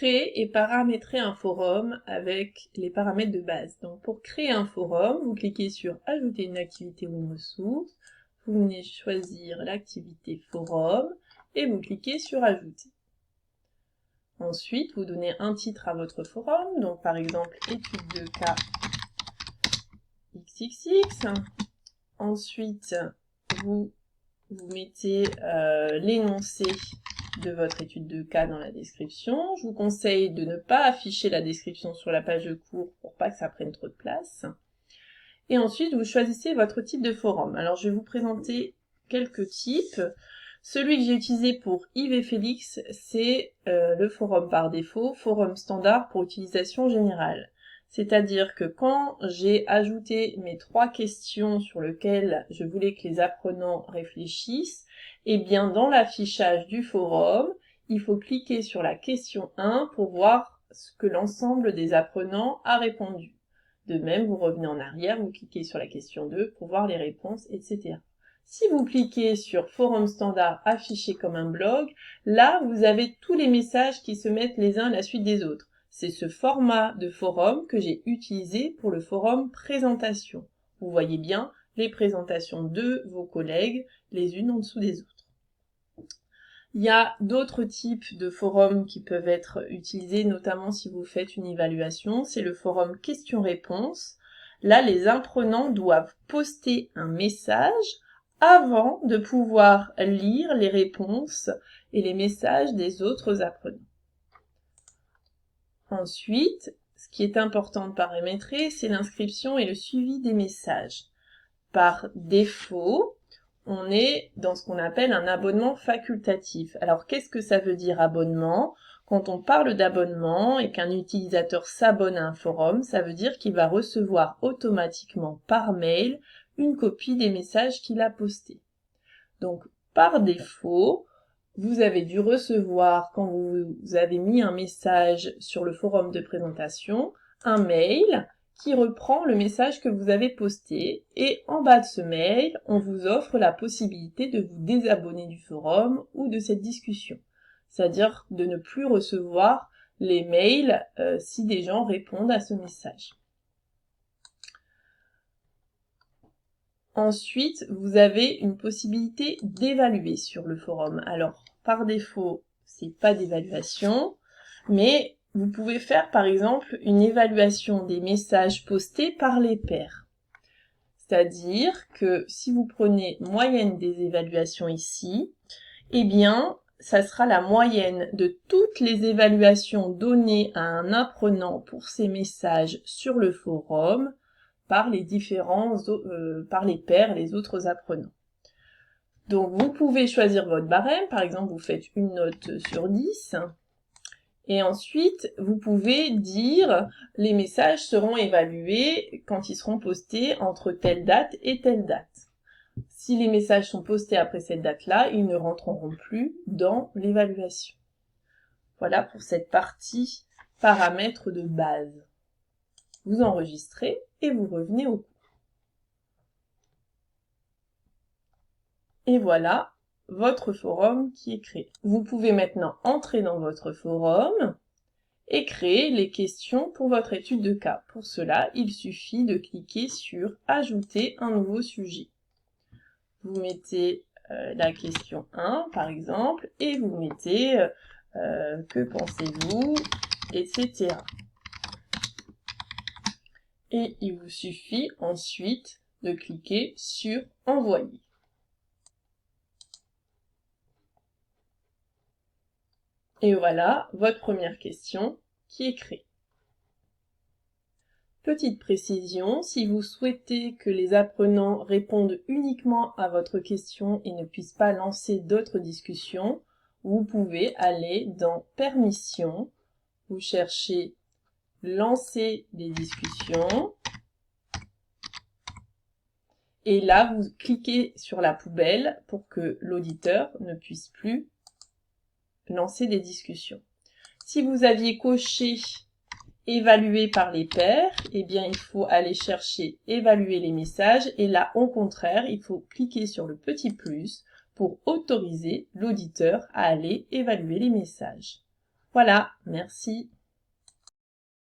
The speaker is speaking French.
créer et paramétrer un forum avec les paramètres de base. Donc pour créer un forum, vous cliquez sur « Ajouter une activité ou une ressource ». Vous venez choisir l'activité forum et vous cliquez sur « Ajouter ». Ensuite, vous donnez un titre à votre forum, donc par exemple « Étude de cas XXX ». Ensuite, vous mettez l'énoncé de votre étude de cas dans la description. Je vous conseille de ne pas afficher la description sur la page de cours pour pas que ça prenne trop de place. Et ensuite, vous choisissez votre type de forum. Alors, je vais vous présenter quelques types. Celui que j'ai utilisé pour Yves et Félix, c'est le forum par défaut, forum standard pour utilisation générale. C'est-à-dire que quand j'ai ajouté mes 3 questions sur lesquelles je voulais que les apprenants réfléchissent, eh bien dans l'affichage du forum, il faut cliquer sur la question 1 pour voir ce que l'ensemble des apprenants a répondu. De même, vous revenez en arrière, vous cliquez sur la question 2 pour voir les réponses, etc. Si vous cliquez sur Forum standard affiché comme un blog, là, vous avez tous les messages qui se mettent les uns à la suite des autres. C'est ce format de forum que j'ai utilisé pour le forum présentation. Vous voyez bien les présentations de vos collègues, les unes en dessous des autres. Il y a d'autres types de forums qui peuvent être utilisés, notamment si vous faites une évaluation. C'est le forum questions-réponses. Là, les apprenants doivent poster un message avant de pouvoir lire les réponses et les messages des autres apprenants. Ensuite, ce qui est important de paramétrer, c'est l'inscription et le suivi des messages. Par défaut, on est dans ce qu'on appelle un abonnement facultatif. Alors, qu'est-ce que ça veut dire abonnement? Quand on parle d'abonnement et qu'un utilisateur s'abonne à un forum, ça veut dire qu'il va recevoir automatiquement par mail une copie des messages qu'il a postés. Donc, par défaut, vous avez dû recevoir, quand vous avez mis un message sur le forum de présentation, un mail qui reprend le message que vous avez posté, et en bas de ce mail, on vous offre la possibilité de vous désabonner du forum ou de cette discussion. C'est-à-dire de ne plus recevoir les mails si des gens répondent à ce message. Ensuite, vous avez une possibilité d'évaluer sur le forum. Alors, par défaut, c'est pas d'évaluation, mais vous pouvez faire par exemple une évaluation des messages postés par les pairs. C'est-à-dire que si vous prenez moyenne des évaluations ici, eh bien, ça sera la moyenne de toutes les évaluations données à un apprenant pour ces messages sur le forum par les par les pairs, les autres apprenants. Donc, vous pouvez choisir votre barème. Par exemple, vous faites une note sur 10. Et ensuite, vous pouvez dire les messages seront évalués quand ils seront postés entre telle date et telle date. Si les messages sont postés après cette date-là, ils ne rentreront plus dans l'évaluation. Voilà pour cette partie paramètres de base. Vous enregistrez et vous revenez au cours. Et voilà votre forum qui est créé. Vous pouvez maintenant entrer dans votre forum et créer les questions pour votre étude de cas. Pour cela, il suffit de cliquer sur « Ajouter un nouveau sujet ». Vous mettez la question 1, par exemple, et vous mettez « Que pensez-vous » etc. Et il vous suffit ensuite de cliquer sur « Envoyer ». Et voilà votre première question qui est créée. Petite précision, si vous souhaitez que les apprenants répondent uniquement à votre question et ne puissent pas lancer d'autres discussions, vous pouvez aller dans « Permissions », vous cherchez « Lancer des discussions » et là vous cliquez sur la poubelle pour que l'auditeur ne puisse plus lancer des discussions. Si vous aviez coché évaluer par les pairs, eh bien il faut aller chercher évaluer les messages et là au contraire il faut cliquer sur le petit plus pour autoriser l'auditeur à aller évaluer les messages. Voilà, merci.